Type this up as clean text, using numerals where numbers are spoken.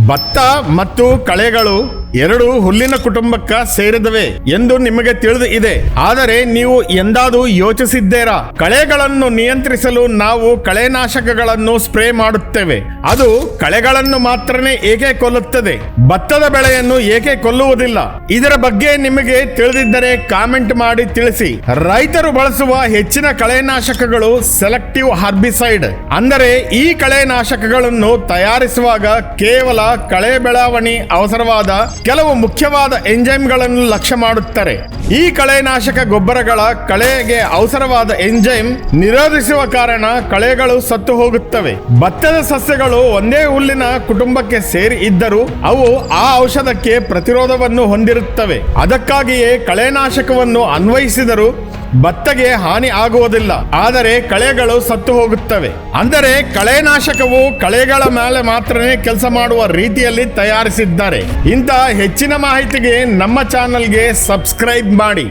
ಭತ್ತ ಮತ್ತು ಕಳೆಗಳು ಎರಡು ಹುಲ್ಲಿನ ಕುಟುಂಬಕ್ಕೆ ಸೇರಿದವೆ ಎಂದು ನಿಮಗೆ ತಿಳಿದು ಇದೆ. ಆದರೆ ನೀವು ಎಂದಾದರೂ ಯೋಚಿಸಿದ್ದೀರಾ? ಕಳೆಗಳನ್ನು ನಿಯಂತ್ರಿಸಲು ನಾವು ಕಳೆನಾಶಕಗಳನ್ನು ಸ್ಪ್ರೇ ಮಾಡುತ್ತೇವೆ. ಅದು ಕಳೆಗಳನ್ನು ಮಾತ್ರನೇ ಏಕೆ ಕೊಲ್ಲುತ್ತದೆ, ಭತ್ತದ ಬೆಳೆಯನ್ನು ಏಕೆ ಕೊಲ್ಲುವುದಿಲ್ಲ? ಇದರ ಬಗ್ಗೆ ನಿಮಗೆ ತಿಳಿದಿದ್ದರೆ ಕಾಮೆಂಟ್ ಮಾಡಿ ತಿಳಿಸಿ. ರೈತರು ಬಳಸುವ ಹೆಚ್ಚಿನ ಕಳೆನಾಶಕಗಳು ಸೆಲೆಕ್ಟಿವ್ ಹರ್ಬಿಸೈಡ್, ಅಂದರೆ ಈ ಕಳೆನಾಶಕಗಳನ್ನು ತಯಾರಿಸುವಾಗ ಕೇವಲ ಕಳೆ ಬೆಳವಣಿ ಅವಸರವಾದ ಕೆಲವು ಮುಖ್ಯವಾದ ಎಂಜೈಮ್ಗಳನ್ನು ಲಕ್ಷ್ಯ ಮಾಡುತ್ತಾರೆ. ಈ ಕಳೆನಾಶಕ ಗೊಬ್ಬರಗಳ ಕಳೆಗೆ ಅವಸರವಾದ ಎಂಜೈಮ್ ನಿರೋಧಿಸುವ ಕಾರಣ ಕಳೆಗಳು ಸತ್ತು ಹೋಗುತ್ತವೆ. ಭತ್ತದ ಸಸ್ಯಗಳು ಒಂದೇ ಹುಲ್ಲಿನ ಕುಟುಂಬಕ್ಕೆ ಸೇರಿ ಇದ್ದರೂ ಅವು ಆ ಔಷಧಕ್ಕೆ ಪ್ರತಿರೋಧವನ್ನು ಹೊಂದಿರುತ್ತವೆ. ಅದಕ್ಕಾಗಿಯೇ ಕಳೆನಾಶಕವನ್ನು ಅನ್ವಯಿಸಿದರೂ ಭತ್ತಗೆ ಹಾನಿ ಆಗುವುದಿಲ್ಲ, ಆದರೆ ಕಳೆಗಳು ಸತ್ತು ಹೋಗುತ್ತವೆ. ಅಂದರೆ ಕಳೆನಾಶಕವು ಕಳೆಗಳ ಮೇಲೆ ಮಾತ್ರನೇ ಕೆಲಸ ಮಾಡುವ ರೀತಿಯಲ್ಲಿ ತಯಾರಿಸಿದ್ದಾರೆ. ಇಂಥ ಹೆಚ್ಚಿನ ಮಾಹಿತಿಗೆ ನಮ್ಮ ಚಾನಲ್ಗೆ ಸಬ್ಸ್ಕ್ರೈಬ್ ಮಾಡಿ.